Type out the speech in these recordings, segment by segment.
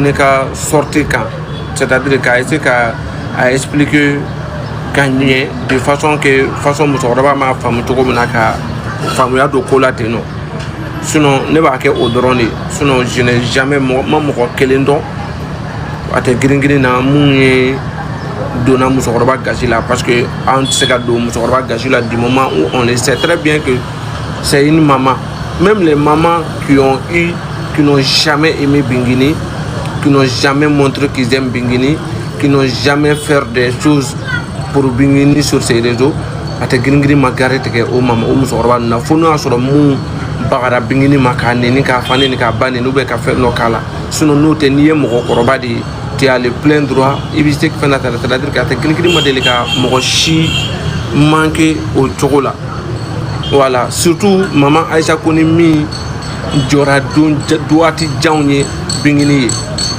fana ka sortir kan, c'est-à-dire k'a essayer à expliquer k'a ɲɛ de façon que façon musokɔrɔba m'a faamu cogo min na ka faamuya don ko la ten nɔ. Sinon ne b'a kɛ o dɔrɔn de, sinon je n'ai jamais ma mɔgɔ kelen dɔn a tɛ girin na mun ye donna musokɔrɔba gasi la, parce que an tɛ se ka don musokɔrɔba gasi la du moment où on le sait très bien que c'est une maman. Même les mamans qui n'ont jamais aimé Bingini, qui n'ont jamais montré qu'ils aiment Bingini, qui n'ont jamais fait des choses pour Bingini sur ces réseaux, a tɛ girin ma gari tigɛ o mama o musokɔrɔba na fo n'o y'a sɔrɔ mun bagara Bingini ma k'a neni k'a fa neni k'a ba neni ou bien ka fɛn dɔ k'a la. Sinon n'o tɛ n'i ye mɔgɔkɔrɔba de ye, tu as le plein droit i bɛ se fɛn na c'est-à-dire que a tɛ girin ma deli ka mɔgɔ si manquer o cogo la. Voilà, surtout maman Aïcha Kone min jɔra don waati janw ye Bingini ye.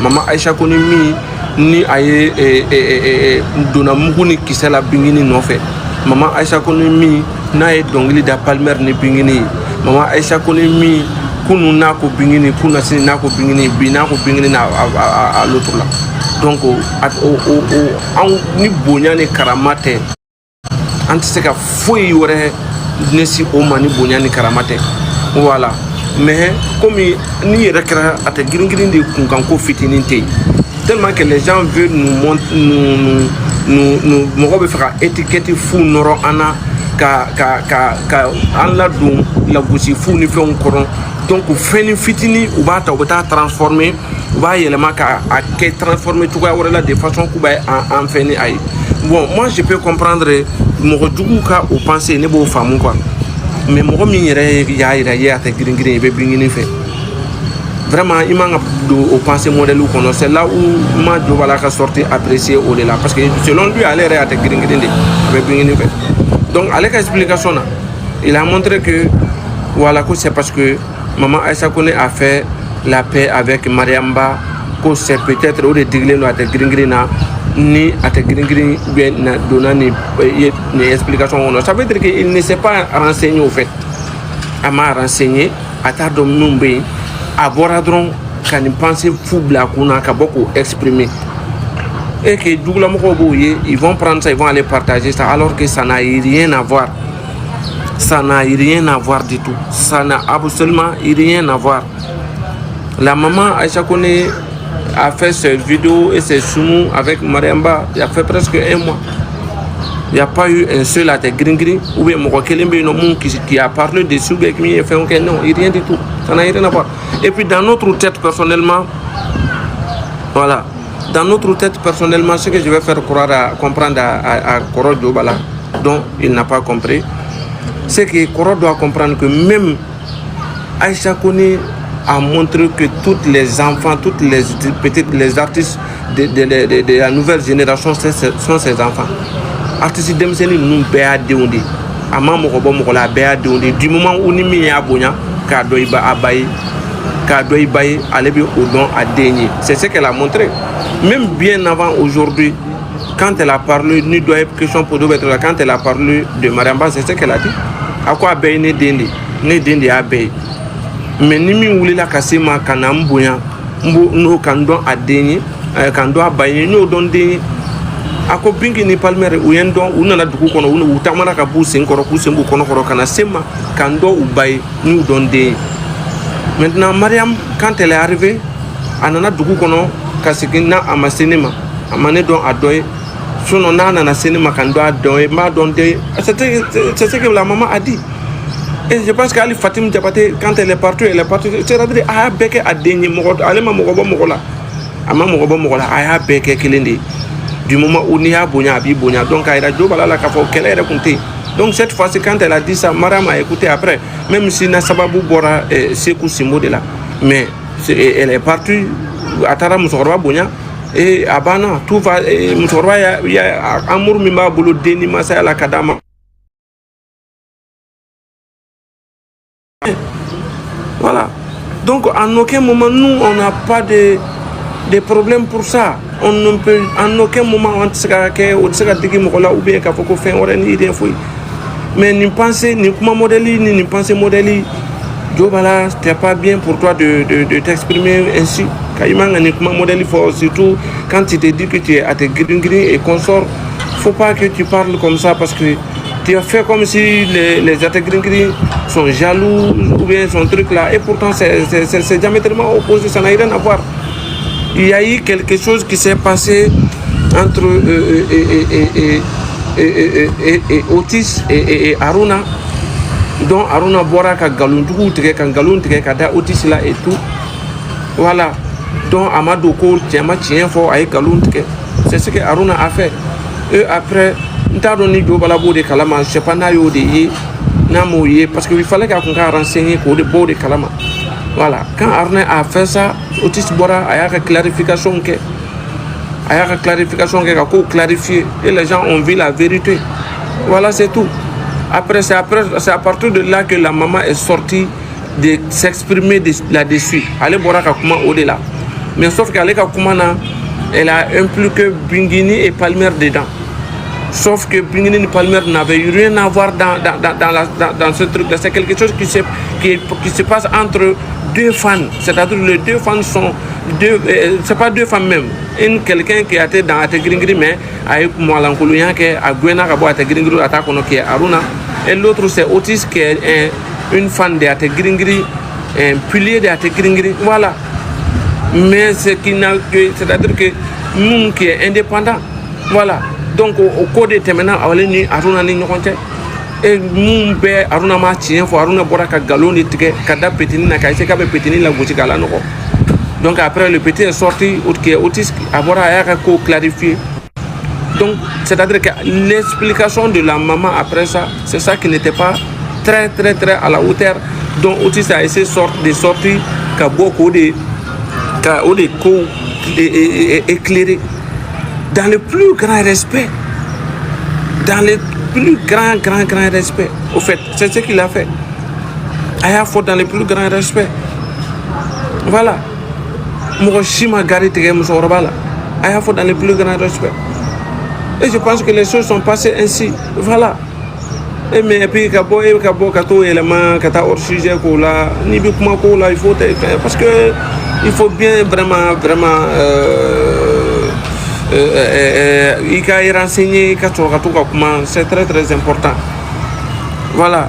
Maman Aïcha Kone min ni a ye donna mugu ni kisɛ la Bingini nɔfɛ. Maman Aïcha Kone min n'a ye dɔnkili da Palmer ni Bingini ye. Maman Aïcha Kone min kunu n'a ko Bingini, kuna sini n'a ko Bingini, bi n'a ko Bingini à l'autre là. Donc anw ni bonya ni karama tɛ an tɛ se ka foyi wɛrɛ nesi o ma ni bonya ni karama tɛ. Voilà, mais comme ni yɛrɛ kɛra a tɛ girin de kunkanko fitinin tɛ yen, tellement que les gens veulent nous mɔgɔ bɛ fɛ ka étiquette fu nɔrɔ an na ka an ladon lagosi fu ni fɛnw kɔrɔ. Donc fɛn ni fitinin u b'a ta u bɛ taa transformer, u b'a yɛlɛma k'a kɛ transformer cogoya wɛrɛ la de façon k'u bɛ an fɛn ni a ye. Bon, moi je peux comprendre mɔgɔ jugu ka o pensée ne b'o faamu quoi, mais mɔgɔ min yɛrɛ y'a yira ye a tɛ girin i bɛ Bingini fɛ. Vraiment il man ka don o pensée modèle kɔnɔ, c'est là où ma jo b'a la ka sortir apprécier o de la, parce que selon lui ale yɛrɛ a tɛ girin de a bɛ Bingini fɛ. Donc ale ka explication na il a montré que voilà que c'est parce que maman Aïcha Kone a fait la paix avec Mariamba, que c'est peut-être au de digle no a tɛ girin na ni a tɛ girin bien na donna ni explication kɔnɔ. Ça veut dire qu'il ne s'est pas renseigné au fait, a m'a renseigné a t'a dɔn minnu bɛ yen a bɔra dɔrɔn ka nin pensée fu bila a kun na ka bɔ k'o exprimer. Et que dugulamɔgɔw b'o ye, ils vont prendre ça, ils vont aller partager ça, alors que ça n'a rien à voir. Ça n'a rien à voir du tout. Ça n'a absolument rien à voir. La maman Aïcha Kone a fait ses vidéos et ses soumous avec Mariamba il y a fait presque un mois. Il n'y a pas eu un seul à te gringri ou bien qui a parlé dessus, qui a fait un non, rien du tout. Ça n'a rien à voir. Et puis dans notre tête personnellement, voilà, dans notre tête personnellement, ce que je vais faire comprendre à Koro Djobala, dont il n'a pas compris, c'est que Koro doit comprendre que même Aïcha Kone a montré que tous les enfants, toutes les artistes de la nouvelle génération sont ses enfants. Artistes d'Emseni nous béa déondé. Ama morobo morola béa déondé. Du moment où ni mi ya bonya, kado iba abaye, kado ibaye, alebi odon a déni. C'est ce qu'elle a montré. Même bien avant aujourd'hui, quand elle a parlé, ni doit être question pour d'autres, quand elle a parlé de Mariamba, c'est ce qu'elle a dit. À quoi abaye ne déni, ne déni abaye. Mais ni mi wuli la kasema kana mbonya, mbo no kando a déni, kando abaye, no don déni. Ako Bingini Palmer uyendo una na duku kono una utamana ka bu sen koro ku sembu kono koro kana sema kando ubay ni udonde. Maintenant Mariam quand elle est arrivée anana duku kono kasikina ama cinéma amane don adoy sono nana na cinéma kando adoy ma donde c'est ce que la maman a dit. Et je pense qu'Ali Fatim Diabaté quand elle est partie c'est-à-dire a beke adenye mogo alema mogo mogola ama mogo mogola a beke kilindi. Du moment où il y a Bonya, donc il y a Djobala la Kafo, qu'elle est racontée. Donc cette fois-ci, quand elle a dit ça, Maram a écouté après, même si Nasababu Bora Sekou Simo de là. Mais elle est partie à Tara Moussorba Bonya et à Bana, tout va, Moussorba, il y a Amour Mima Boulou Deni Massa la Kadama. Voilà. Donc en aucun moment, nous, on n'a pas de problèmes pour ça. On ne peut en aucun moment on ou bien qu'à faut faire une idée fouille. Mais ni penser ni comment modèle ni penser modèle Djobala, c'était pas bien pour toi de t'exprimer ainsi. modèle fort, surtout quand tu te dis que tu es à tes gris et consorts. Faut pas que tu parles comme ça parce que tu as fait comme si les Ategringri sont jaloux ou bien son truc là, et pourtant c'est diamétralement opposé, ça n'a rien à voir. Il y a eu quelque chose qui s'est passé entre Otis et Aruna, dont Aruna Bora ka galuntugu tigɛ ka galon tigɛ ka da Otis là et tout. Voilà. Donc Amadou Ko tiama tien fo ay galon tigɛ. C'est ce que Aruna a fait. Eux après, n'tadoni do balabo de kalama, je sais pas na yo de yi, na moye parce qu'il fallait qu'on renseigner pour de beau de kalama. Voilà. Quand Aruna a fait ça, Otis Bora a eu clarification que clarifier et les gens ont vu la vérité. Voilà, c'est tout. Après, c'est à partir de là que la maman est sortie de s'exprimer là-dessus. Elle est au-delà. Mais sauf qu'elle elle a impliqué Bingini et Palmer dedans. Sauf que Bingini et Palmer n'avaient rien à voir dans ce truc-là. C'est quelque chose qui se passe entre deux fans. C'est-à-dire les deux fans sont deux, c'est pas deux femmes même. Quelqu'un qui a été dans Ategringri, mais avec Moalankoulouyan qui a Gwena Rabo Ategringri, qui est Aruna. Et l'autre c'est Otis qui est une fan de Ategringri, un pilier de Ategringri. Voilà. Mais c'est-à-dire que nous qui est indépendant. Voilà. Donc au cours des terminaux, Aruna ni ñokonte. Et nous Aruna ma tien fo Aruna bora ka galon de tike kada petini na ka ise ka be petini la gochi kala noko. Donc après le petit est sorti, Otis a clarifié. Donc c'est-à-dire que l'explication de la maman après ça, c'est ça qui n'était pas très à la hauteur. Donc Otis a essayé de sortir qu'à beaucoup de éclairé dans le plus grand respect. Dans le plus grand respect. Au fait, c'est ce qu'il a fait. Il a fait dans le plus grand respect. Voilà. Moshima Gari Musorobala. Il a fait dans le plus grand respect. Et je pense que les choses sont passées ainsi. Voilà. Et mais puis Kabo Kato élément Kata hors sujet là, ni beaucoup là, il faut parce que il faut bien vraiment il faut renseigner c'est très important. Voilà.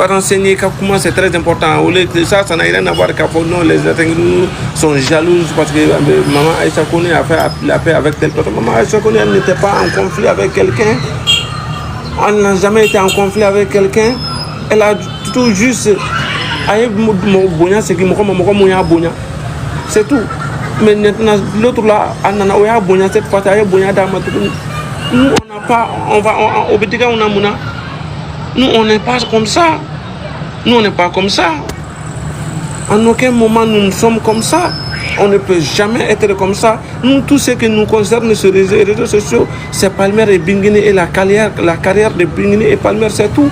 Renseigner comment c'est très important. Ça n'a rien à voir avec non, les Ategringri sont jalouses parce que maman Aïcha Kone a fait la paix avec telle personne. Maman Aïcha Kone n'était pas en conflit avec quelqu'un. Elle n'a jamais été en conflit avec quelqu'un. Elle a tout juste c'est tout. Mais maintenant l'autre là, cette fois nous on n'a pas, nous on n'est pas comme ça. Nous on n'est pas comme ça. En aucun moment nous ne sommes comme ça. On ne peut jamais être comme ça. Nous, tout ce qui nous concerne sur les réseaux sociaux, c'est Palmer et Bingini et la carrière de Bingini et Palmer, c'est tout.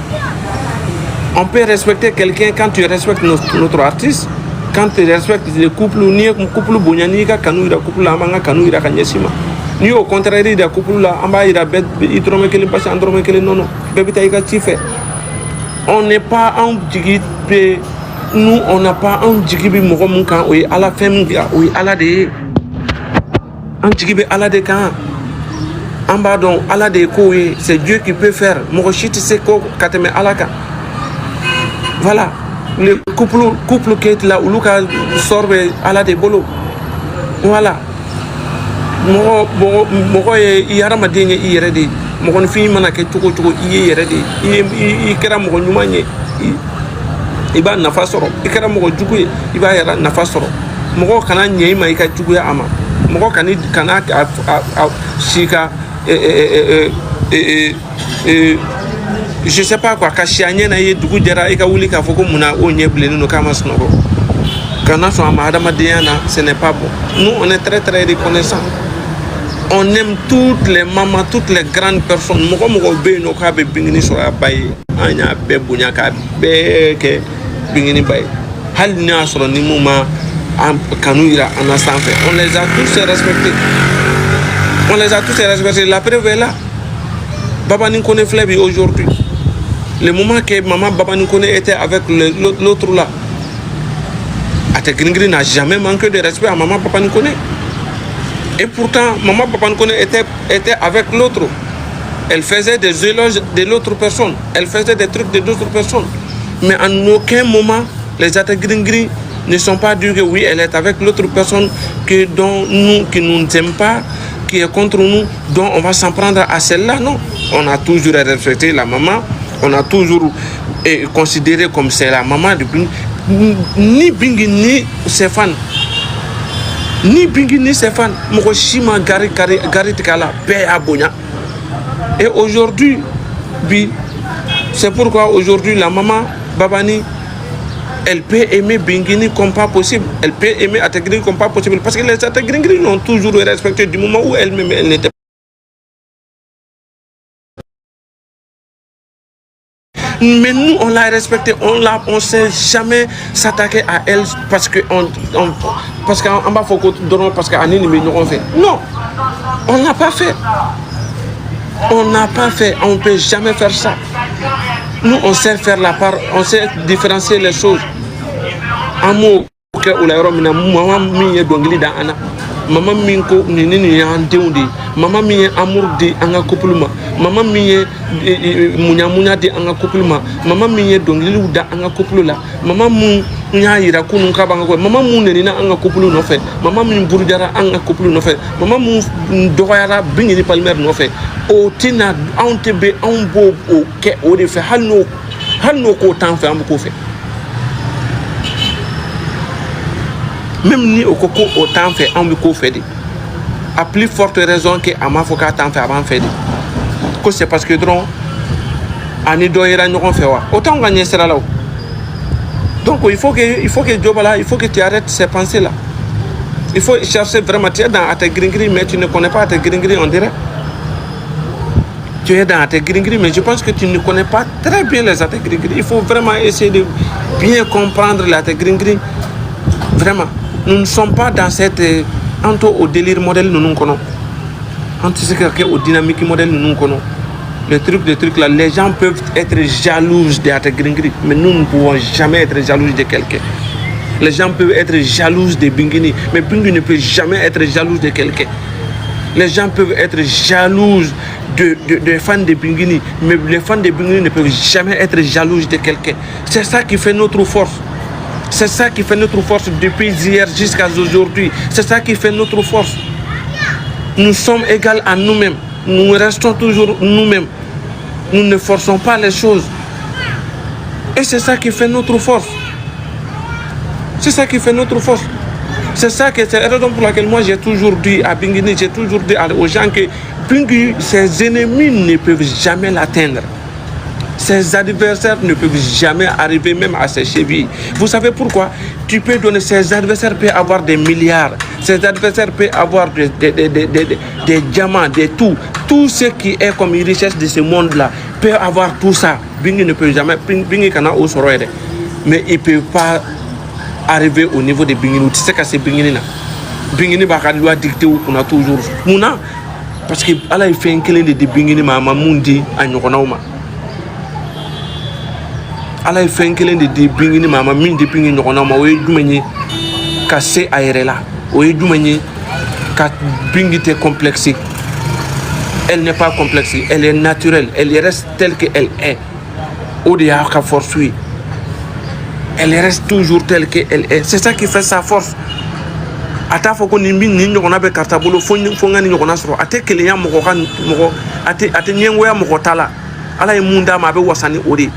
On peut respecter quelqu'un quand tu respectes notre artiste, quand tu respectes le couple, ni un couple Bounyanika, Kanouira, couple Amanga, Kanouira, Kanyesima. Ni au contraire, il y a couple là, Amba, il y a bête, il trompe que les patients, Andromé que les non, Bébé Tifé. On n'est pas en digité. Nous, on n'a pas un djigibi mokomunkan, oui, à la fin, oui, à la de. Un djigibi à la de quand. En bas donc, à la de oui, c'est Dieu qui peut faire. Morochiti c'est quoi, kateme alaka. Voilà. Le couple qui est là, où Luka sort à la de bolo. Voilà. Moro yara madenge yéredi. Moron fini manake tuko yéredi. Kera moron nyumanye. Iba nafa sɔrɔ I kɛra mɔgɔ jugu ye I b'a yɛrɛ nafa sɔrɔ mɔgɔ kana ɲɛ I ma I ka juguya a ma mɔgɔ kana si ka je sais pas quoi ka si a ɲɛ na I ye dugu jɛra I ka wuli k'a fɔ ko mun na o ɲɛ bilennen don k'a ma sunɔgɔ kana sɔn a ma hadamadenya na ce n'est pas bon. Nous on est très reconnaissants. On aime toutes les mamans, toutes les grandes personnes. Mɔgɔ bɛ yen nɔ k'a bɛ Bingini sɔrɔ a ba ye an y'a bɛɛ bonya k'a bɛɛ kɛ Bingini ba ye hali ni y'a sɔrɔ ni mun ma kanu yira an na sanfɛ. On les a tous respectés. La preuve est là. Baba Ninkone filɛ bi aujourd'hui. Le moment que maman Baba Ninkone était avec l'autre là, Atekringri n'a jamais manqué de respect à Maman Papa Nkone. Et pourtant, Maman Papa Nkone était avec l'autre. Elle faisait des éloges de l'autre personne. Elle faisait des trucs de d'autres personnes. Mais en aucun moment, les Atekringri ne sont pas dit que oui, elle est avec l'autre personne qui ne nous aime pas, qui est contre nous, dont on va s'en prendre à celle-là. Non. On a toujours respecté la maman. On a toujours considéré comme c'est la maman de Bingui. Ni Bingui ni ses fans. Ni Bingui ni ses fans. Mokoshima Gari Tikala, Bé Abonya. Et aujourd'hui, c'est pourquoi aujourd'hui la maman Babani, elle peut aimer Bingini comme pas possible. Elle peut aimer Atekringri comme pas possible. Parce que les Atekringri l'ont toujours respecté du moment où elle-même elle n'était pas. Mais nous, on l'a respecté, on ne s'est jamais s'attaquer à elle parce qu'en bas, il faut parce qu'en on fait. Non, on n'a pas fait. On n'a pas fait, on ne peut jamais faire ça. Nous, on sait faire la part, on sait différencier les choses. Amour, maman mi dongli da ana maman mi ko ni andeundi maman mi amour di anga couple ma maman mi munya di anga couple ma maman mi dongli da anga couple la maman mu nya yira kunu ka banga ko maman mu ne na anga couple no fe maman mi burjara anga couple no fe maman mu doyara bingini palmer no fe o tina onte be on bo o ke o de fe halno ko tan fe am ko fe. Même ni au coco autant fait en beaucoup fait. À plus forte raison que à ma faut qu'à tant fait avant fait. Que c'est parce que dron ani doira nous fait autant gagner cela là. Donc il faut que Job là, il faut que tu arrêtes ces pensées là. Il faut chercher vraiment, tu es dans Atekringri mais tu ne connais pas Atekringri on dirait. Tu es dans Atekringri mais je pense que tu ne connais pas très bien les Atekringri. Il faut vraiment essayer de bien comprendre l'Atekringri. Vraiment. Nous ne sommes pas dans cette au délire modèle nous connaissons. Au dynamique modèle nous connaissons. Le truc là, les gens peuvent être jaloux de Atekringri, mais nous ne pouvons jamais être jaloux de quelqu'un. Les gens peuvent être jaloux de Bingini, mais Bingini ne peut jamais être jaloux de quelqu'un. Les gens peuvent être jaloux de fans de Bingini, mais les fans de Bingini ne peuvent jamais être jaloux de quelqu'un. C'est ça qui fait notre force. C'est ça qui fait notre force depuis hier jusqu'à aujourd'hui. C'est ça qui fait notre force. Nous sommes égaux à nous-mêmes. Nous restons toujours nous-mêmes. Nous ne forçons pas les choses. Et c'est ça qui fait notre force. C'est ça qui fait notre force. C'est la raison pour laquelle moi j'ai toujours dit à Bingini, j'ai toujours dit aux gens que Bingini, ses ennemis ne peuvent jamais l'atteindre. Ses adversaires ne peuvent jamais arriver même à ses chevilles. Vous savez pourquoi? Tu peux donner, ses adversaires peuvent avoir des milliards. Ses adversaires peuvent avoir des diamants, des tout. Tout ce qui est comme richesse de ce monde-là peut avoir tout ça. Bingini ne peut jamais. Bingini kana au soroide. Mais il ne peut pas arriver au niveau de Bingini. Tu sais que c'est Bingini là. Bingini va lui dicter où on a toujours. Mouna. Parce que Allah il fait un clin de Bingini ma mundi à Nyokonauma. Allah il fait un câlin de Bingini maman mine de Bingini on a maoué du manier cassé aéré là oué du manier car Bingini est complexé. Elle n'est pas complexée, elle est naturelle, elle reste telle qu'elle est. Au dehors qu'à force oui, elle reste toujours telle qu'elle est. C'est ça qui fait sa force. Ata foko ni mini ni on a be kartabolo fonga ni on a soro ate keleya moko kan moko ate nyengoya moko tala ala imunda ma be wasani odi.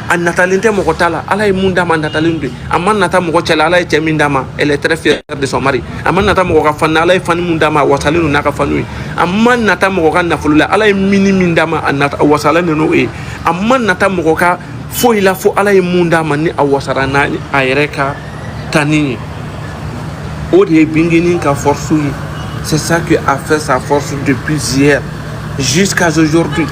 An natalinte moko tala ala imunda ma natalinde amman nata moko chela ala cheminda ma elle est très fière de son mari amman nata moko ka fanna ala fani munda ma wasalinu naka fanui amman nata moko kan nafulula ala mini minda ma anata wasalanu no e amman nata moko ka fo ila fo ala imunda ma ni awasarana ayereka tani odi Bingini ka force. C'est ça qui a fait sa force depuis hier jusqu'à aujourd'hui.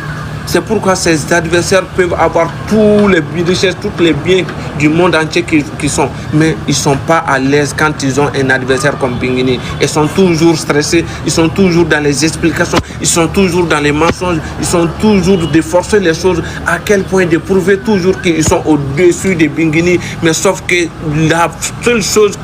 C'est pourquoi ces adversaires peuvent avoir tous les richesses, tous les biens du monde entier qui sont. Mais ils ne sont pas à l'aise quand ils ont un adversaire comme Binguini. Ils sont toujours stressés, ils sont toujours dans les explications, ils sont toujours dans les mensonges, ils sont toujours de forcer les choses, à quel point de prouver toujours qu'ils sont au-dessus de Binguini. Mais sauf que la seule chose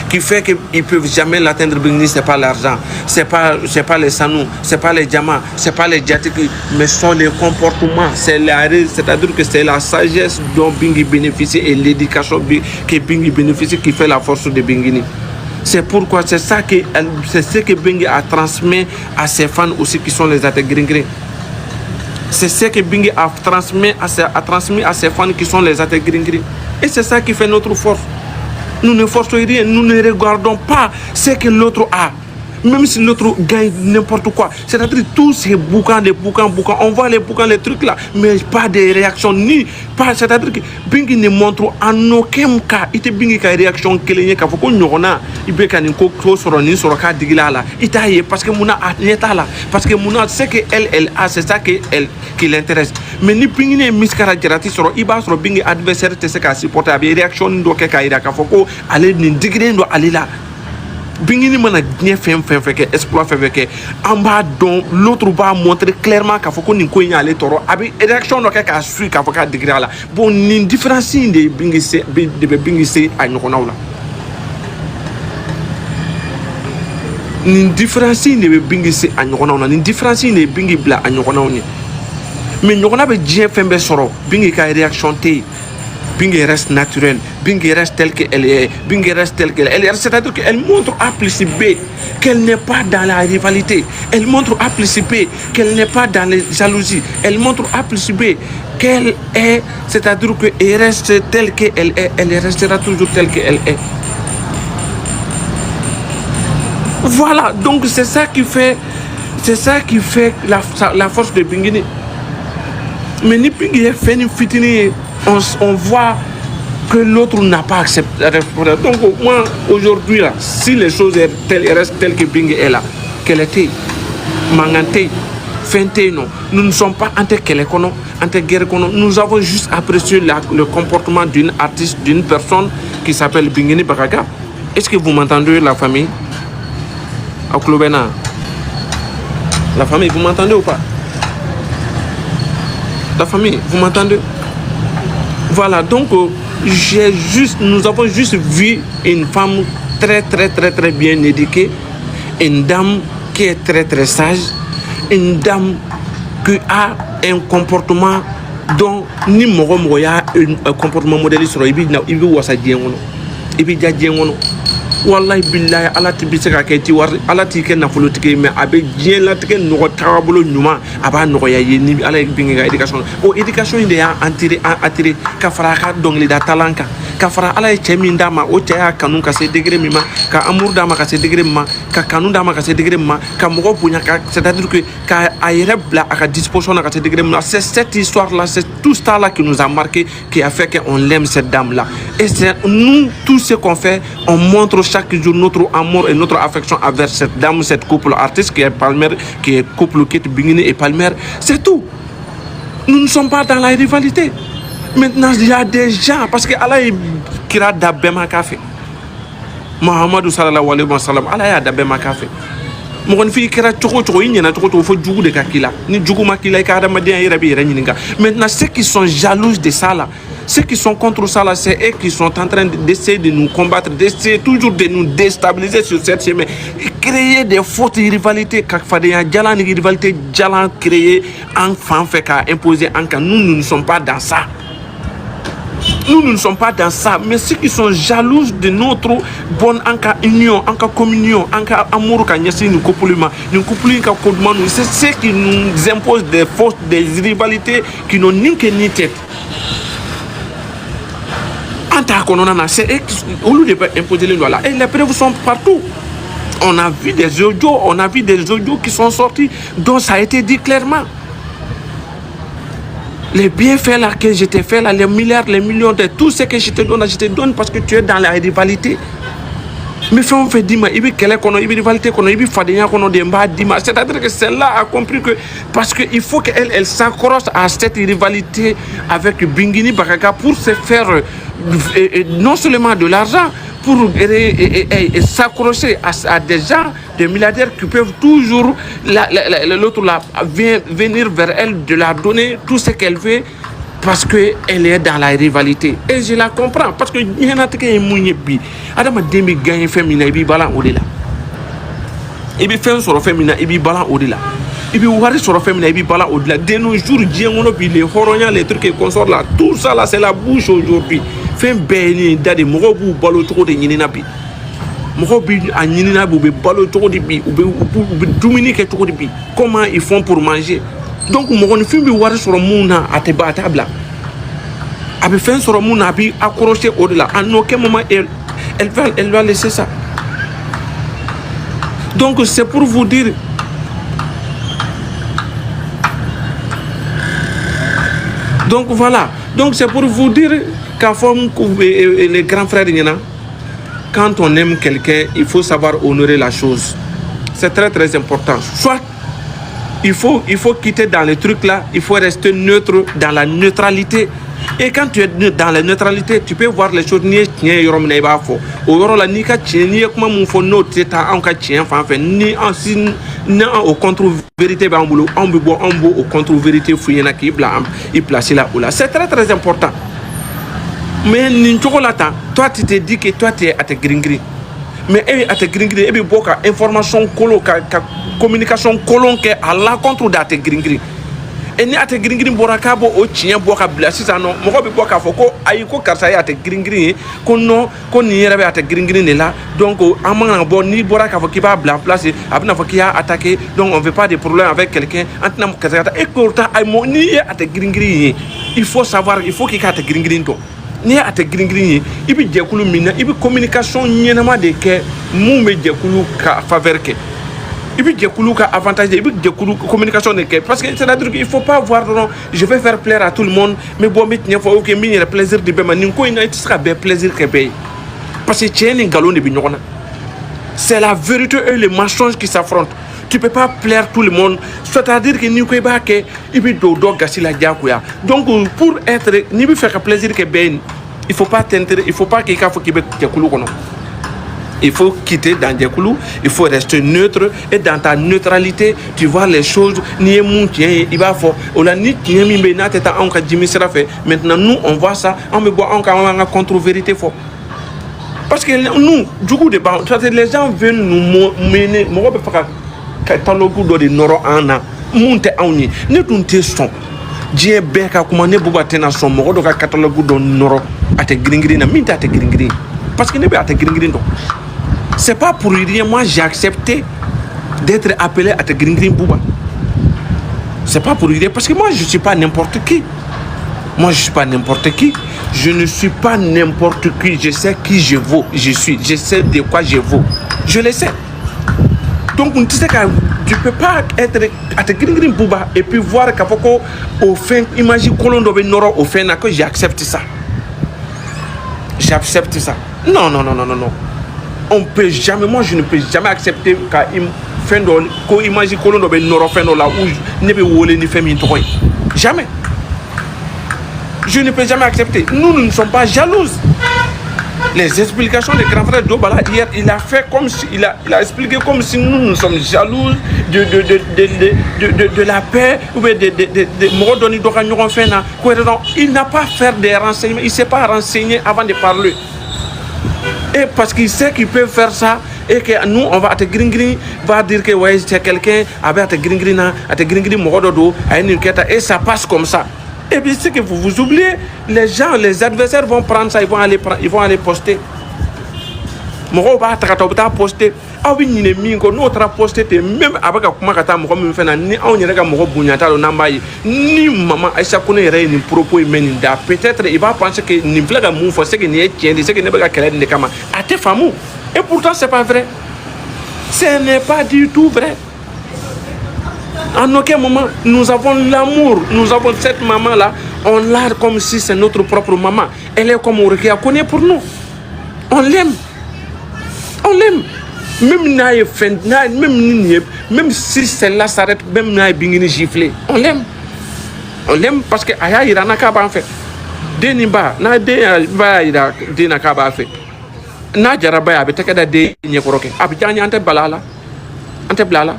qui fait qu'ils ne peuvent jamais l'atteindre, Binguini, ce n'est pas l'argent, ce n'est pas les Sanou, ce n'est pas les diamants, ce n'est pas les diatik, mais ce sont les comportements, c'est-à-dire que c'est la sagesse dont Bingi bénéficie et l'éducation que Bingi bénéficie qui fait la force de Binguini. C'est pourquoi c'est ce que Bingi a transmis à ses fans aussi qui sont les Ategringri. C'est ce que Bingi a transmis à ses fans qui sont les Ategringri. Et c'est ça qui fait notre force. Nous ne forçons rien, nous ne regardons pas ce que l'autre a. Même si l'autre gagne n'importe quoi. C'est-à-dire tous ces bouquins, on voit les bouquins, les trucs là, mais pas de réaction, c'est-à-dire que Bingi ne montre en aucun cas, il te Bingi qui a réaction, qu'il y a qu'à faut il peut qu'il y ait sur cas digila là, il t'a parce que Mouna a l'état là, parce que Mouna sait que elle a, c'est ça qui l'intéresse. Mais ni Bingi ne miskara dirati sur, il va sur Bingi adversaire, c'est ce qu'a supporté, avec réaction, doit qu'il y ait qu'à faut aller ni digrer, doit aller là. Binguini mana bien fait exploit fait en bas donc l'autre va montrer clairement qu'il faut qu'on y ait aller toro avec réaction donc qu'à suivre qu'il faut qu'à décrire là bon une différence de Bingi à Nyokonaoula une différence de Bingi à Nyokonaoula une différence de Bingi bla à Nyokonaoula mais Nyokona be bien fait soro Bingi ka réaction té Bingi reste naturelle, Bingi reste telle qu'elle est, Bingi reste telle qu'elle est. C'est-à-dire qu'elle montre A plus B qu'elle n'est pas dans la rivalité. Elle montre A plus B qu'elle n'est pas dans les jalousies. Elle montre A plus B qu'elle est, c'est-à-dire qu'elle reste telle qu'elle est, elle restera toujours telle qu'elle est. Voilà, donc c'est ça qui fait la force de Binguini. Mais ni Bingi est fait ni fitini. On voit que l'autre n'a pas accepté. Donc moi aujourd'hui là, si les choses restent telles que Bingi est là, qu'elle était mangante, fente non, nous ne sommes pas anti-guerre, nous avons juste apprécié le comportement d'une artiste, d'une personne qui s'appelle Binguini Bagaga. Est-ce que vous m'entendez la famille? La famille, vous m'entendez ou pas? La famille, vous m'entendez? Voilà, donc nous avons juste vu une femme très bien éduquée, une dame qui est très sage, une dame qui a un comportement dont ni Mogomoya un comportement modèle sur Ibi Wasa Diengono. Ibi Diengono. Wallahi billahi ala ti bisaka ke ti war ala ti ke na politique mais abe dien la tike no tabolo nyuma aba no ya yeni ala bingi ga education o education inde ya attiré ka fara ka dongli da talanka ka fara ala chemi ndama o cha kanun ka se degré mima ka amour dama ka se degré ma ka kanun dama ka se degré ma ka mogo punya ka c'est-à-dire que ka ayrebla à disposition ka se degré ma c'est cette histoire là, c'est tout ça là qui nous a marqué, qui a fait qu'on l'aime cette dame là. Et c'est nous tout ce qu'on fait, on montre chaque jour notre amour et notre affection envers cette dame, cette couple artiste qui est Palmer, qui est couple Kate Binguini et Palmer. C'est tout. Nous ne sommes pas dans la rivalité. Maintenant, il y a des gens, parce que Allah est kira d'Abema Café. Mohamedou sallallahu alayhi wa sallam, Allah est d'Abema Café. Mon fille kira tchoko il y en a tchoko faut djougou de kakila. Ni djougou makila ka adamadia irabi reninga. Maintenant, ceux qui sont jaloux de ça là, ceux qui sont contre ça là, c'est eux qui sont en train d'essayer de nous combattre, d'essayer toujours de nous déstabiliser sur cette chemin, créer des fautes rivalités, jalan rivalité, jalan créer enfant fait qu'à imposer en cas. Nous ne sommes pas dans ça. Nous ne sommes pas dans ça, mais ceux qui sont jaloux de notre bonne union, communion, amour, c'est ceux qui nous imposent des fautes, des rivalités qui n'ont ni queue ni tête. C'est au lieu de imposer les lois là. Et les preuves sont partout. On a vu des audios, qui sont sortis, dont ça a été dit clairement. Les bienfaits là que je t'ai fait là, les milliards, les millions de tout ce que je te donne parce que tu es dans la rivalité. Mais fait on fait dima, il veut qu'elle ait rivalité, il veut fadenya de mba dima. C'est-à-dire que celle-là a compris que parce qu'il faut qu'elle s'accroche à cette rivalité avec Bingini Bakaka pour se faire non seulement de l'argent, pour s'accrocher à des gens, des milliardaires qui peuvent toujours l'autre là venir vers elle de la donner tout ce qu'elle veut. Parce qu'elle est dans la rivalité. Et je la comprends. Parce que il y a des gens Adama Demi gagne féminin, il balan au-delà. Il fait sur le féminin, il balan au-delà. Il wari sur le féminin, il balan au-delà. De nos jours, les horoniens, les trucs et consorts là, tout ça là, c'est la bouche aujourd'hui. Fait béni, dade, morobu, balo trop de yininabi. Morobu, à yininabi, ou balo trop de bi, ou dominique trop de bi. Comment ils font pour manger? Donc, mon film bi wari sur le monde à te battre là. Avec fin sur le monde a pu accrocher au-delà. À aucun moment elle va laisser ça. Donc, c'est pour vous dire. Donc voilà. Donc c'est pour vous dire qu'à forme les grands frères quand on aime quelqu'un, il faut savoir honorer la chose. C'est très très important. Soit il faut quitter dans les trucs là, il faut rester neutre dans la neutralité. Et quand tu es dans la neutralité, tu peux voir les choses ni au contre vérité au contre vérité c'est très très important. Mais toi tu te dis que toi tu es à tes gringri. Mais à tes gringri, et beaucoup information communication colon à l'encontre de tes gringri. Et ni à tes gringri borakabo au chien boka blasi ça non mo ko boka foko ayiko karsa ya tes gringri ko non ko ni yere à tes gringri là donc amana bon ni boraka fo ki ba bla place abna fo ki a attaqué donc on veut pas de problème avec quelqu'un antna karsa et pourtant ay mo ni à tes gringri il faut savoir il faut qu'il a tes gringri to ni à tes gringri il bi jekulu mina il bi communication nyenama de ke mu me jekulu ka faveur ke il peut dire avantage, il peut dire communication de quel parce que c'est-à-dire qu'il faut pas voir non, je vais faire plaisir à tout le monde mais bon mais il faut que il y ait plaisir de bema ninko il sera bien plaisir que paye parce que tiens un galon de bignona c'est la vérité et le mensonge qui s'affrontent. Tu peux pas plaire tout le monde, c'est-à-dire que ninko ba que il peut do gasi la diakuya donc pour être ni peut faire plaisir que ben il faut pas t'intéresser, il faut pas qu'il faut qu'il be kulu kono. Il faut quitter dans des coulous, il faut rester neutre et dans ta neutralité, tu vois les choses. Ni mon tien, il va fort. On a ni tien mi bena teta on ka Jimmy sera fait. Maintenant nous on voit ça, on me voit on ka contre vérité fort. Parce que nous du coup les gens veulent nous mener, moi be faka catalogue do de noro ana monte awni ne tunte son. Dieu beka kuma ne buba tena son mo do ka catalogue do noro ate gringri na minta ate gringri. Parce que ne be ate gringri do. C'est pas pour rien, moi j'ai accepté d'être appelé à te Gringrin Bouba. C'est pas pour rien, parce que moi je suis pas n'importe qui. Moi je suis pas n'importe qui. Je ne suis pas n'importe qui. Je sais qui je vaux, je suis. Je sais de quoi je vaux. Je le sais. Donc tu sais que tu peux pas être à te Gringrin Bouba et puis voir qu'à Foko au fin, imagine qu'on doit noro au fin que j'accepte ça. J'accepte ça. Non. On peut jamais, moi je ne peux jamais accepter qu'on imagine qu'on doit faire là où ne peut pas ni faire jamais. Je ne peux jamais accepter. Nous ne sommes pas jalouses. Les explications des grands frères d'Obala hier, il a fait comme si il a expliqué comme si nous sommes jaloux de la paix ou il n'a pas fait des renseignements, il ne s'est pas renseigné avant de parler. Et parce qu'il sait qu'il peut faire ça et que nous on va à te gringri va dire que ouais c'est quelqu'un avec à te gringri morododo et ça passe comme ça. Et puis c'est que vous oubliez, les gens, les adversaires vont prendre ça, ils vont aller poster. Moro ba ta poster. Ah oui ni mi ko no tra poster même avec kuma kata mo mi fena ni on yere ga mo bunyata lo nambayi ni maman Aïcha ko ne re ni propos meni da peut-être il va penser que ni vla ga mu fo c'est que ni tient c'est que ne ba kele ni kama à tes famou et pourtant c'est pas vrai. Ce n'est pas du tout vrai. En aucun moment nous avons l'amour, nous avons cette maman là, on l'a comme si c'est notre propre maman. Elle est comme on connaît pour nous. On l'aime. On l'aime. Même si celle-là s'arrête, même n'a bingini giflé, on l'aime. On l'aime parce que aya ira nakaba en fait. Deniba na de ba ira de nakaba fait. Na jaraba ya beteka da de nyekoroke. Abijani ante balala. Ante blala.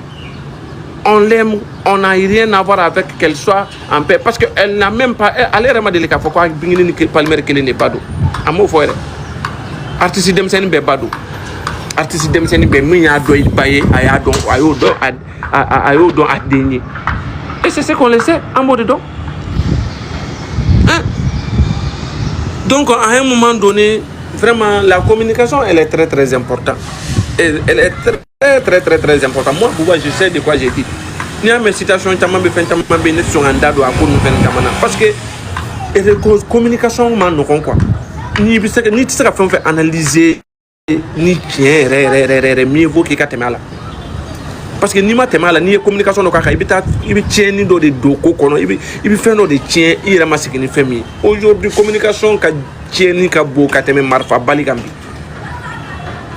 On l'aime, on n'a rien à voir avec qu'elle soit en paix parce qu'elle n'a même pas elle est vraiment délicate pourquoi bingini ni palmer qu'elle n'est pas d'eau. Amo foire. Artiste dem sen be bado. Artiste dem sen be minya do baye aya don ayo don adeni. Et c'est ce qu'on laissait en mode don. Hein? Donc à un moment donné, vraiment la communication elle est très très importante. Elle est très importante. Moi pour moi je sais de quoi j'ai dit. Ni a mes citations tellement be fait tellement be sur un dado à pour nous faire tamana parce que la communication man no quoi. Ni tu sais faire analyser ni tien mieux vaut que katema là parce que ni matema là ni communication no kaka ibi tien ni do de doko kono ibi fait no de tien ira masikini femi aujourd'hui communication ka tien ni ka bo kateme marfa bali gambi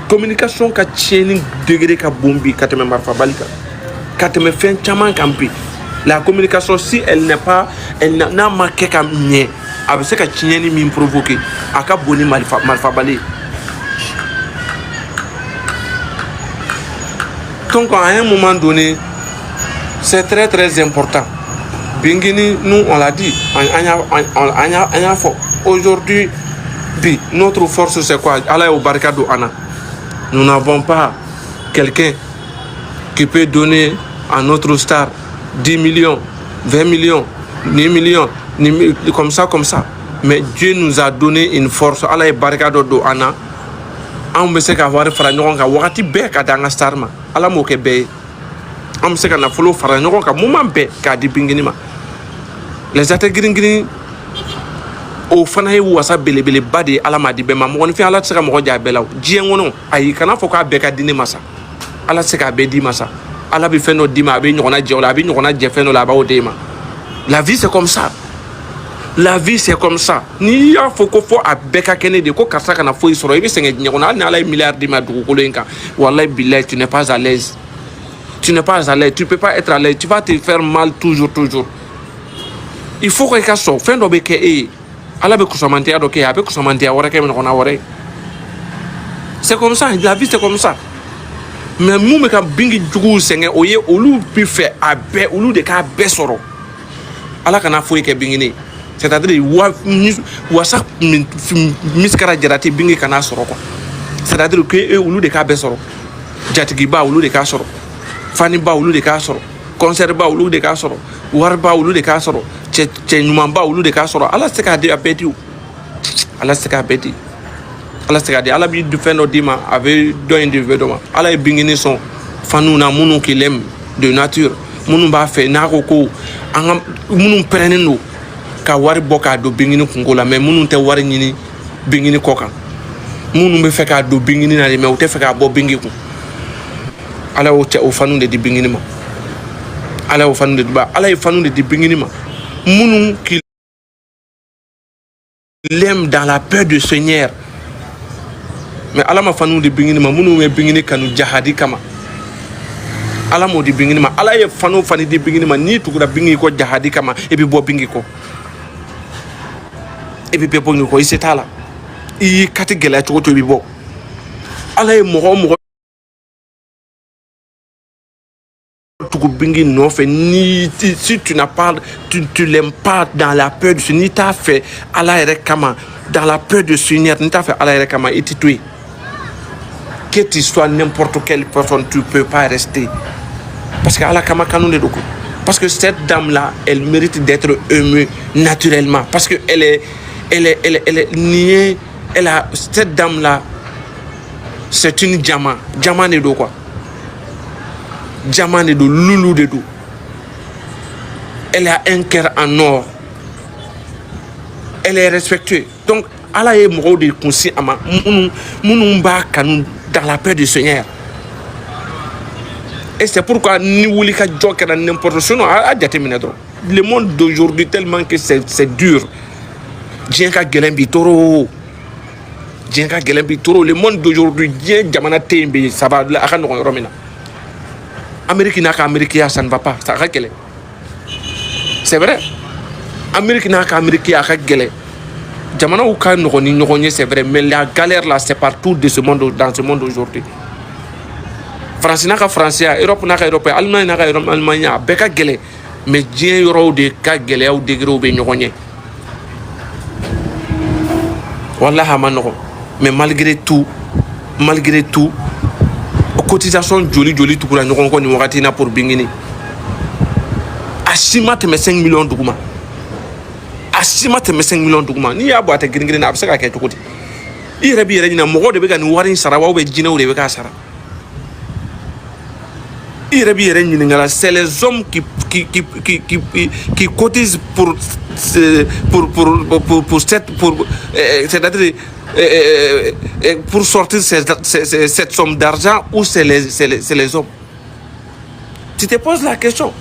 communication ka tien ni degré ka bombi kateme marfa bali kateme fen chaman kampi la communication si elle n'est pas elle n'a marqué comme nie avec ce que tien ni mi provoquer aka boni marfa bali. Donc à un moment donné, c'est très très important. Bingini, nous on l'a dit, aujourd'hui, notre force c'est quoi? Allah au barcado Anna. Nous n'avons pas quelqu'un qui peut donner à notre star 10 millions, 20 millions, 10 millions, comme ça. Mais Dieu nous a donné une force. Allah au barcado Anna. On me sait qu'avoir faranyon ka wakati be ka danga starma ala mo ke be on me sait qu'on a follow faranyon ka moment be ka di bingini ma les atta gring o fana he wasa belebele bade ala ma di be ma mo fi ala tsaka mo ja be law jien wono ayi kana fo ka be ka dini masa ala tsaka be di masa ala bi feno di ma be nyona je ola bi nyona je feno la ba o de ma la vie c'est comme ça. La vie c'est comme ça. Ni ya foko fo abeka kene de ko karsa kana fo isoro ibi senge nyona na ala milliard de ma dugukolo inka. Wallahi billahi tu n'es pas à l'aise. Tu n'es pas à l'aise, tu peux pas être à l'aise, tu vas te faire mal toujours. Il faut que ça soit fin do be ke e ala be kusamantia do ke abe kusamantia wora ke na wora. C'est comme ça, la vie c'est comme ça. Mais nous me ka bingi jugu senge oye olu bi fait abe olu de ka be soro. Ala kana fo ke bingini. C'est-à-dire wasa miskara jarati bingi kana soro quoi. C'est-à-dire que eux olu de ka be soro. Jatigi ba olu de ka soro. Fani ba olu de ka soro. Concert ba olu de ka soro. War ba olu de ka soro. Che nyuma ba olu de ka soro. Ala se ka de apeti. Ala se ka apeti. Ala se ka de ala bi defendo dima avec deux individus. Ala e bingini son fanu na munu qui l'aime de nature. Munu ba fe na ko anga munu preneno ka wari boka do bingini kungola mais munu te wari nyini bingini koka munu be fe ka do bingini na mais o te fe ka bo bingi ku ala o te o fanu de di bingini ma ala o fanu de ba ala e fanu de di bingini ma munu qui l'aime dans la peur du Seigneur mais ala ma fanu de bingini ma munu me bingini kanu jahadi kama ala mo di bingini ma ala ye fanu fani di bingini ma ni tukura bingi ko jahadi kama e bi bo bingi ko et puis pepo ko isetala i katigela to bi bo ala e mo tuku bingi no fait ni si tu n'as pas tu l'aimes pas dans la peur du Seigneur ni t'a fait ala ere kama dans la peur du Seigneur ni t'a fait ala ere kama ititui que tu sois n'importe quelle personne tu peux pas rester parce que ala kama kanou de doko parce que cette dame là elle mérite d'être émue naturellement parce que elle est niée elle a cette dame là c'est une diamant de dos quoi diamant de dos loulou de dos elle a un cœur en or elle est respectée donc ala est moro de conscient ama munu ba kanu dans la paix du Seigneur et c'est pourquoi ni wuli ka joker dans n'importe sinon a jatemina trop le monde d'aujourd'hui tellement que c'est dur Dien ka gelen bi toro diɲɛ ka gɛlɛn bi trop le monde d'aujourd'hui diɲɛ jamana tɛ yen bi ça va a ka nɔgɔn yɔrɔ min na Amérique n'a ka américain ça ne va pas ça ka gɛlɛn c'est vrai Amérique n'a ka américain a ka gɛlɛn jamanaw ka nɔgɔn ni ɲɔgɔn ye c'est vrai mais la galère là c'est partout de ce monde dans ce monde aujourd'hui France n'a ka français Europe n'a ka Europe Allemagne n'a ka Allemagne a bɛɛ ka gɛlɛn mais diɲɛ yɔrɔw de ka gɛlɛyaw degré bɛ ɲɔgɔn ye wallahi a ma nɔgɔn mais malgré tout cotisation joli tugula ɲɔgɔn kɔ nin wagati na pour Bingini a si ma tɛmɛ 5 millions duguma a si ma tɛmɛ 5 millions duguma n'i y'a bɔ a tɛ girin na a bɛ se ka kɛ cogo di i yɛrɛ b'i yɛrɛ ɲina mɔgɔw de bɛ ka nin wari in sara wa ou bien jinɛw de bɛ k'a sara i yɛrɛ b'i yɛrɛ ɲininka c'est les hommes qui cotisent pour c'est-à-dire pour sortir cette somme d'argent ou c'est les hommes tu te poses la question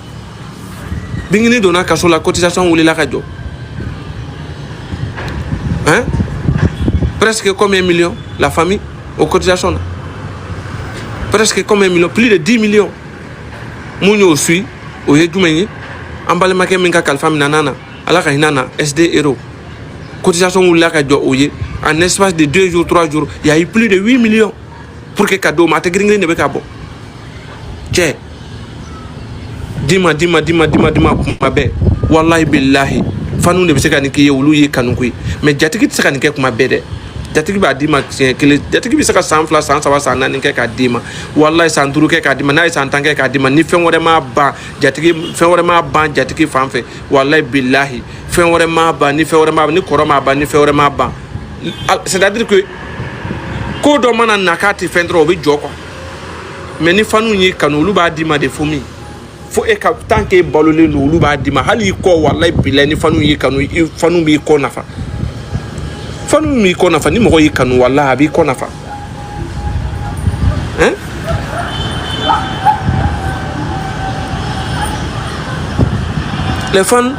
Bingini donna kaso la cotisation wulila ka jɔ hein presque combien de millions la famille aux cotisations là presque combien de millions plus de 10 millions mun y'o suit o ye jumɛn ye an balimakɛ min ka kalifa minɛ na ala ka hinɛ na SD Hero cotisation wulila ka jɔ o ye en espace de 2 jours 3 jours il y a eu plus de 8 millions pour que cadeau ma tɛ girin de bɛ ka bɔ cɛ dima kuma bɛɛ wallahi billahi fanu de bɛ se ka nin k'i ye olu ye kanu koyi mais jatigi tɛ se ka nin kɛ kuma bɛɛ dɛ jatigi b'a d'i ma siɲɛ kelen jatigi bɛ se ka san 2 san 3 san 4 kɛ k'a d'i ma wallahi san 5 kɛ k'a d'i ma n'a ye san 10 kɛ k'a d'i ma ni fɛn wɛrɛ m'a ban jatigi fan fɛ wallahi billahi fɛn wɛrɛ m'a ban ni fɛn wɛrɛ m'a ban ni kɔrɔ m'a ban ni fɛn wɛrɛ m'a ban c'est-à-dire que ko dɔ mana na k'a tɛ fɛn dɔrɔn o bɛ jɔ quoi mais ni fanu y'i kanu olu b'a d'i ma de fo min fo e ka tant que balolen don olu b'a d'i ma hali i kɔ wallahi billahi ni fanu y'i kanu fanu b'i kɔ nafa fanu b'i kɔ nafa ni mɔgɔ y'i kanu wallahi a b'i kɔ nafa hein les fans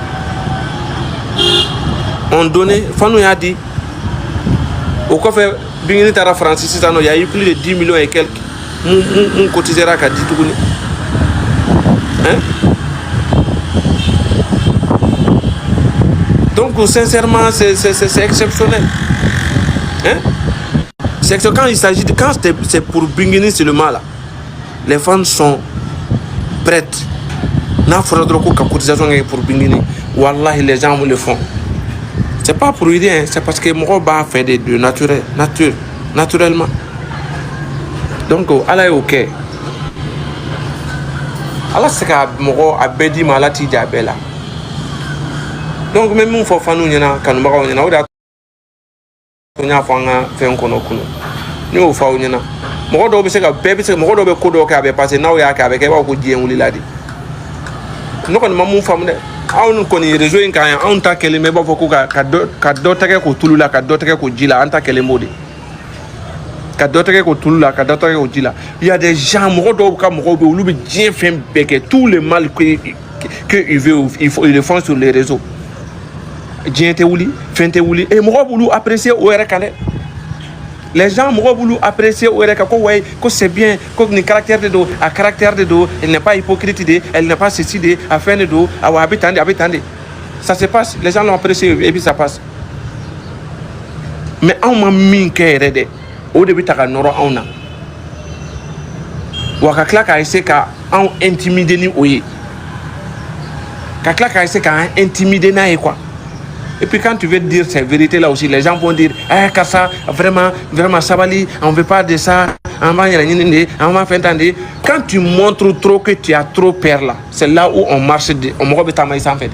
ont donné fanu y'a di au kɔfɛ Bingini taara France sisan nɔ il y a eu plus de 10 millions et quelques mun cotisera ka di tuguni hein donc sincèrement c'est exceptionnel hein c'est que quand il s'agit de quand c'est pour Bingini seulement là les fans sont prêtes n'a fɔra dɔrɔn ko ka cotisation kɛ pour Bingini wallahi les gens le font c'est pas pour rien c'est parce que mɔgɔw b'a fɛ de naturellement donc ala y'o kɛ ala se ka mɔgɔ a bɛɛ d'i ma ala t'i ja a bɛɛ la donc n bɛ min fɔ fanu ɲɛna kanubagaw ɲɛna o de y'a to n y'a fɔ an ka fɛn kɔnɔ kunu n y'o fɔ aw ɲɛna mɔgɔ dɔw bɛ se ka mɔgɔ dɔw bɛ ko dɔw kɛ a bɛ passer n'aw y'a kɛ a bɛ kɛ i b'a fɔ ko diɲɛ wulila de ne kɔni ma mun faamu dɛ anw kɔni réseau in kan yan anw ta kɛlen bɛ i b'a fɔ ko ka dɔ tɛgɛ ko tulu la ka dɔ tɛgɛ ko ji la an ta kɛlen b'o de ka dɔ tɛgɛ ko tulu la ka dɔ tɛgɛ ko ji la il y a des gens mɔgɔ dɔw ka mɔgɔw bɛ olu bɛ diɲɛ fɛn bɛɛ kɛ tous les mal que ils veulent ils le font sur les réseaux diɲɛ tɛ wuli fɛn tɛ wuli et mɔgɔw b'olu apprécier o yɛrɛ kan dɛ les gens mɔgɔw b'olu apprécier o yɛrɛ kan ko ouais ko c'est bien ko nin caractère de do a caractère de do elle n'est pas hypocrite de elle n'est pas ceci de a fɛn de do awa a bɛ tan de ça se passe les gens l'ont apprécié et puis ça passe mais anw ma min kɛ yɛrɛ dɛ o de bɛ ta ka nɔrɔ anw na wa ka tila k'a essayer ka anw intimider ni o ye ka tila k'a essayer k'an intimider n'a ye quoi. Et puis quand tu veux dire ces vérités là aussi, les gens vont dire eh Kassa, vraiment sabali, on veut pas de ça, on va faire entendre. Quand tu montres trop que tu as trop peur là, c'est là où on marche on me en fait.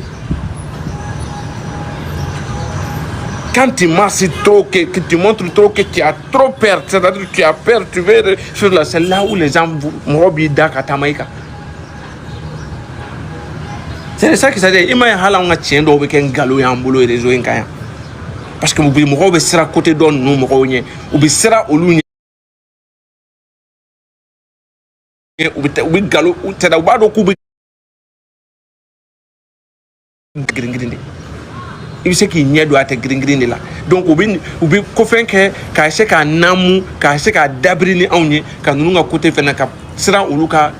Quand tu marches trop, que tu montres trop que tu as trop peur, c'est-à-dire que tu as peur, tu veux sur là, c'est là où les gens c'est ça qui s'est dit. Il m'a dit que tu as un galop et un boulot et réseau. Parce que vous avez un côté de nous, vous avez un galop, i bɛ se k'i ɲɛ don a tɛ girin-girin de la donc u bɛ ko fɛn kɛ k'a se k'a naamu k'a se k'a dabiri ni anw ye ka ninnu ka côté fɛnɛ ka siran olu ɲɛ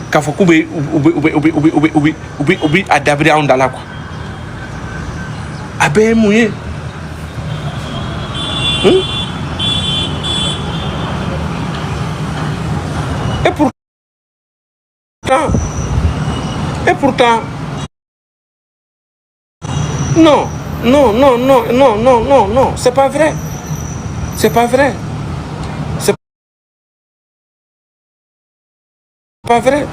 k'a fɔ k'u bɛ a dabiri anw da la quoi a bɛɛ ye mun ye et pourtant non, c'est pas vrai. C'est pas vrai. C'est pas vrai.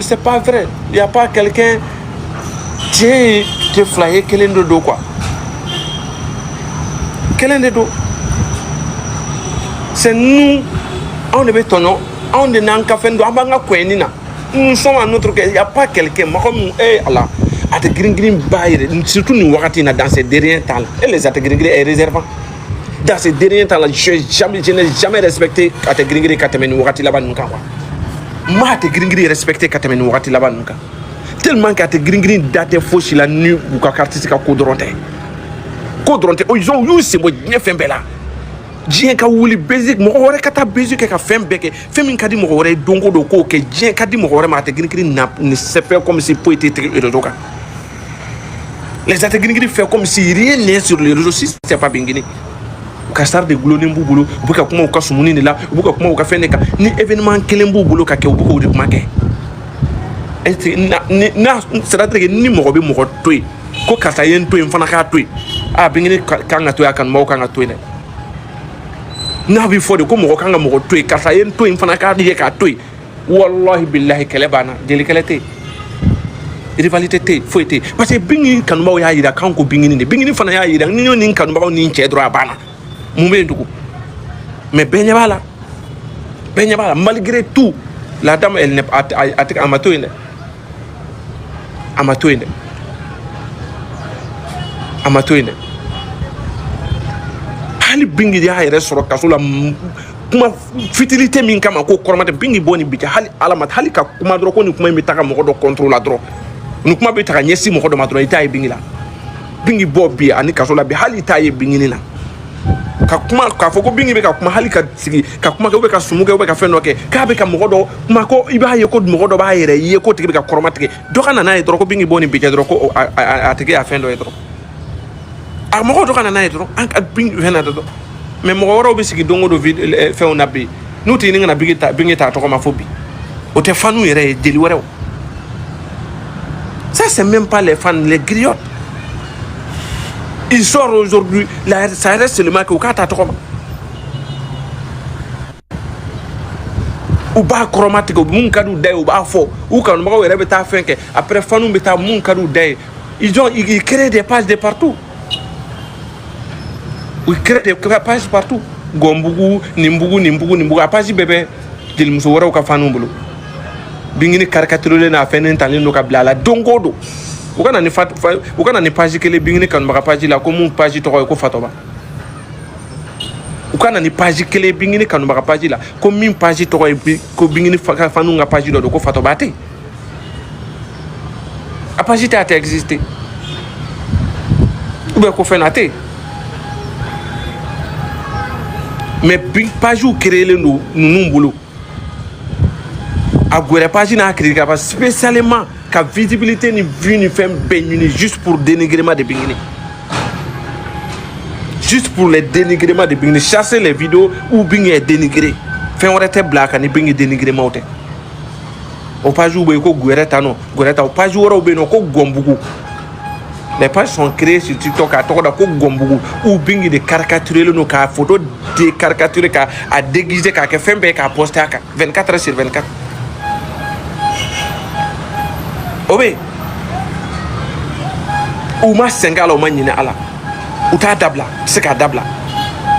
C'est pas vrai. Il n'y a pas quelqu'un qui te flyé quel de dos quoi. Quel de dos. C'est nous, on est béton, on est dans un café, nous sommes à notre cas, il n'y a pas quelqu'un, Allah. Ate green baire surtout nous wakati na dans ces derniers temps et les ate green est réservant dans ces derniers temps là je n'ai jamais respecté ate green katemeni wakati là-bas nous quoi ma ate green respecté katemeni wakati là-bas nous tellement qu'ate green date fausse la nuit ou ka artiste ka kodronte ils ont eu c'est bon bien fait bela Dien ka wuli basic mo wore kata basic ka fembeke femi kadi mo wore dongo do ko ke dien kadi mo wore ma te green na ne se fait comme si pour être doka les attaques green fait comme si rien n'est sur les réseaux sociaux c'est pas bingini ka star de gloni mbubulo buka kuma ka sumuni ni la buka kuma ka feneka ni événement kelembu bulo ka ke buka udi kuma ke na c'est-à-dire que ni mo be mo toy ko kata yen toy mfana ka toy a bingini kanga toy akan mo kanga toy ne na bi fo de ko mo kanga mo toy kata yen toy mfana ka di ka toy wallahi billahi kelebana deli kelete rivalité te foi te parce que bingi kanuma ya yira kanko bingini ne bingini fana ya yira ni ni kanuma ni nche droit bana mumbe nduku mais benya bala malgré tout la dame elle n'est pas amatoine hali bingi ya yira soro kasula kuma futilité min kama ko kormate bingi boni bi hali alamat hali ka kuma dro ko ni kuma mi taka mo do contrôle la dro nous kuma be taka nyesi mo ko do ma dro ita bingi la bingi bobi ani kasola bi hali ta ye bingi ni la ka kuma ka foko bingi be ka kuma hali ka sigi ka kuma ke be ka sumuke be ka feno ke ka be ka mo do kuma ko iba ye ko mo do ba yere ye ko tigi be ka kormate do kana na dro ko bingi boni bi dro ko atege a fendo dro a mo do kana na dro an bingi hena do mais mo woro be sigi dongo do video fe on abi nuti ni ngana bingi ta to ko ma fobi o te fanu yere deli wore ça c'est même pas les fans les griottes ils sortent aujourd'hui la ça reste seulement que kata to ko ou ba chromatique mun kadu day ou ba fo ou kan mo were be ta fenke après fanu be ta mun kadu day ils créent des pages de partout. Oui, crée des pages partout. Gombugu, Nimbugu, page bébé. Dil musowara ou kafanu bulu. Bingini caricature na fenen tali no kabla la dongodo. Ukana ni page kele bingini kan maka page la comme page to ko fatoba. Ukana ni page kele bingini kan maka page la comme page to ko bingini fanu nga page do ko fatoba te. A page ta existé. Ou be ko fenate. Mais page où créer le nous boulot a guerre page na créer spécialement ka visibilité ni vue ni femme béni juste pour dénigrement de bingini juste pour les dénigrements de bingini chasser les vidéos où bingini est dénigré fait on était black ni bingini dénigrement ote o page où be ko guerre ta o page où be no ko gombugu. Les pages sont créées sur TikTok à Tokoda Gombougou ou bingi de caricaturer le cas photo de caricaturer à déguiser qu'à faire un poste à 24 heures sur 24. Obé ou ma sengala ou manina ala ou ta dabla c'est qu'à dabla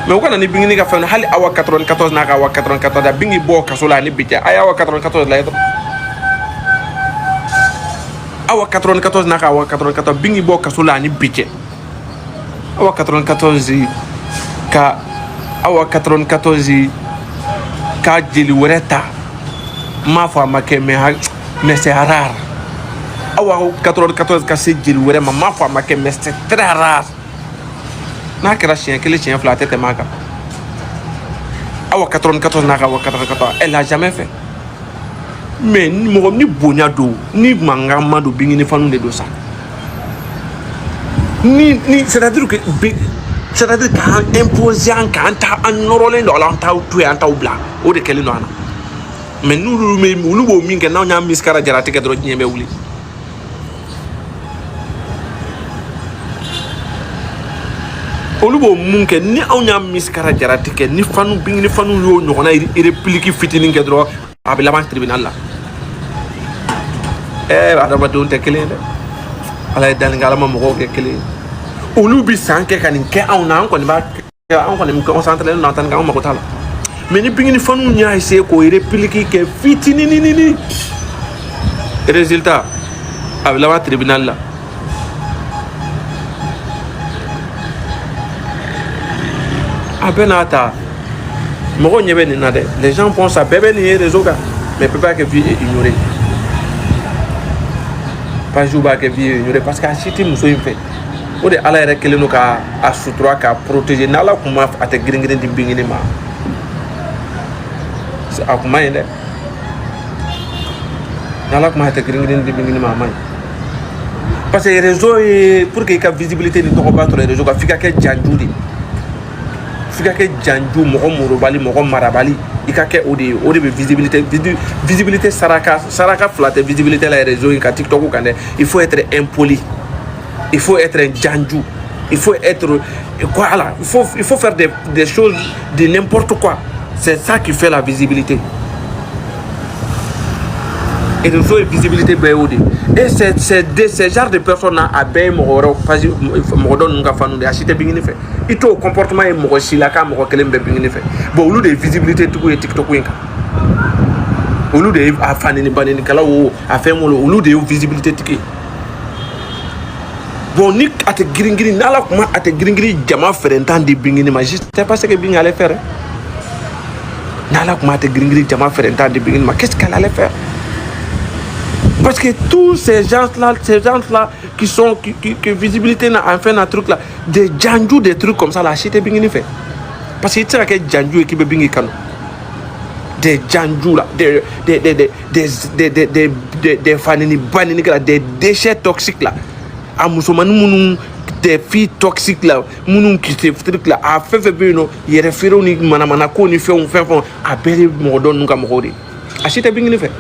mais on a ni bingi ka faire hali awa 94 na awa 94 da bingi bo kasola ni bitia ayawa 94 la awa 94 na awa 94 bingi bo kasola ni biche awa 94 ka awa 94 ka jeli wereta ma fa make mais c'est rare awa 94 ka se jeli wɛrɛ ma m'a fɔ a ma kɛ mais c'est très rare n'a kɛra siɲɛ kelen siɲɛ fila a tɛ tɛmɛ a kan awa 94 n'a ka awa 94 elle l'a jamais fait mais mɔgɔ ni bonya don ni mankan ma don bingini fanu de don sa ni c'est-à-dire k'an imposer an kan an nɔrɔlen don a la an t'aw to yen an t'aw bila o de kɛlen don an na mais olu b'o min kɛ n'anw y'an misikara jaratigɛ dɔrɔn diɲɛ bɛ wuli olu b'o mun kɛ ni anw y'an misikara jaratigɛ ni bingini fanu y'o ɲɔgɔnna réplique fitinin kɛ dɔrɔn a bɛ laban tribunal la adamadenw tɛ kelen ye dɛ ala ye danni kɛ ala ma mɔgɔw kɛ kelen ye olu bi san kɛ ka nin kɛ anw na an kɔni b'a kɛ an kɔni concentré n'an ta nin kɛ anw mago t'a la mais ni bingini fanu y'a essayer k'o réplique kɛ fitininini résultat a bɛ laban tribunal la a bɛɛ n'a ta mɔgɔw ɲɛ bɛ nin na dɛ les gens pensent ça bɛɛ bɛ nin ye réseau kan mais bɛɛ b'a kɛ vie ignorée pas jour b'a kɛ vie ignorée parce que a si tɛ muso in fɛ o de ala yɛrɛ kelen don ka a sutura k'a protéger n'ala kun ma a tɛ girin-girin di bingini ma a kun ma ɲi dɛ n'ala kun ma a tɛ girin-girin di bingini ma a ma ɲi parce que réseau ye pour que i ka visibilité ni tɔgɔba sɔrɔ réseau kan f'i ka kɛ janju de f'i ka kɛ janju mɔgɔ morobali mɔgɔ marabali i ka kɛ o de ye o de bɛ visibilité saraka fila tɛ visibilité la réseau in ka TikTok kan dɛ il faut être impoli il faut être janju il faut être voilà il faut faire des choses de n'importe quoi c'est ça qui fait la visibilité et réseau et visibilité bɛɛ y'o de et c'est genre de personnes là a bɛɛ ye mɔgɔ wɛrɛw parce que mɔgɔ dɔ ninnu ka fanu de a si tɛ bingini fɛ i t'o comportement ye mɔgɔ si la k'a mɔgɔ kelen bɛ bingini fɛ bon olu de ye visibilité tigiw ye TikTok in kan olu de ye a fanini baninikɛlaw o a fɛn wolo olu de ye visibilité tigi ye bon ni a tɛ girin-girin n'ala kuma a tɛ girin-girin jama fɛrɛntan di bingini ma je sais pas ce que bingini allait faire n'ala kuma a tɛ girin-girin jama fɛrɛntan di bingini ma qu'est-ce qu'elle allait faire parce que tous ces gens-là qui visibilité n'a en fait un truc là des janju des trucs comme ça là c'était bingini fait parce que tu sais que janju qui be bingi kano des janju là des fanini banini des déchets toxiques là a musomani munu des filles toxiques là munu qui se truc là a fait bino il référé ni mana ko ni fait a belle modon nuka mokodi a c'était bingini fait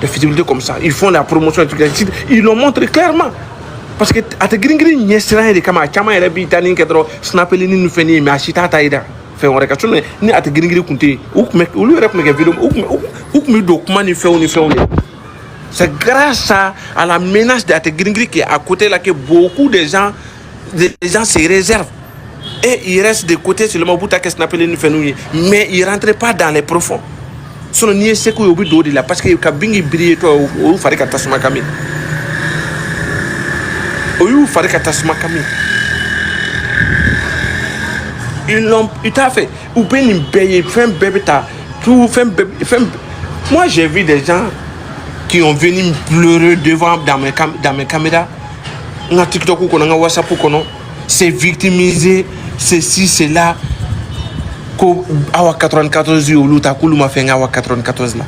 de visibilité comme ça ils font la promotion ils le montrent clairement parce que à te gringri nyesra de kama chama yɛrɛ bi tani kedro snapeli ni feni mais ashita ta ida fe on reka tune ni à te gringri kunte olu yɛrɛ kun kɛ vidéo ou kun document ni fɛnw c'est grâce à la menace de te gringri qui est à côté là que beaucoup de gens se réservent et ils restent de côté seulement pour ta que snapeli ni feni mais ils rentrent pas dans les profonds sono ni ese ko yobi do de la parce que ka bingi briller to o fari ka tasuma kami o yu fari ka tasuma kami il t'a fait ou bien il paye fin bébé tout fin moi j'ai vu des gens qui ont venu pleurer devant dans mes caméras na TikTok ko na WhatsApp ko no c'est victimisé ceci c'est là ko awa 94 yolu ta kulu ma fenga awa 94 la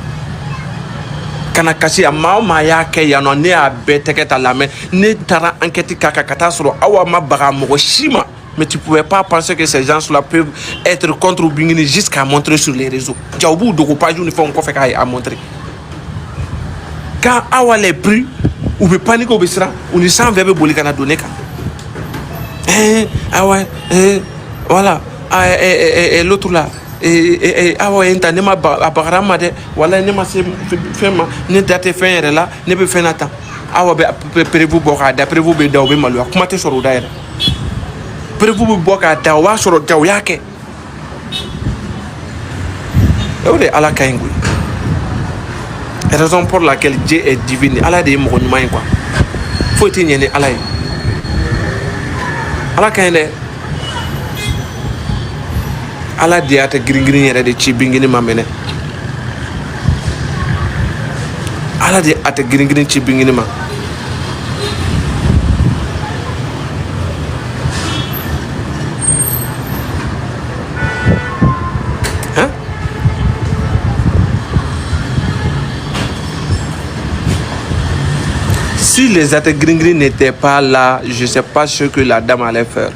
kana kasi ya ma ya ke ya no ne a bete ta la mais ne tara enquête kaka kata soro awa ma baga mo shima mais tu pouvais pas penser que ces gens là peuvent être contre Bingini jusqu'à montrer sur les réseaux jaoubu do ko page ni fon ko feka à montrer quand awa les prix ou be panique obesra on ni sans verbe boli kana donner ka voilà et l'autre là ah ouais enta ne ma abarama de wala ne ma se fema ne date fin là ne be fin attend ah ouais prévu boka d'après vous be daw be malu kuma te soro daire prévu boka daw wa soro daw yake ode ala kaingu raison pour laquelle Dieu est divin ala de mo nyuma quoi faut tenir ala kainde ala dia ta girin yere de ci bingini mamene ala de ata girin ci bingini ma Si les Ategringri n'étaient pas là, je ne sais pas ce que la dame allait faire.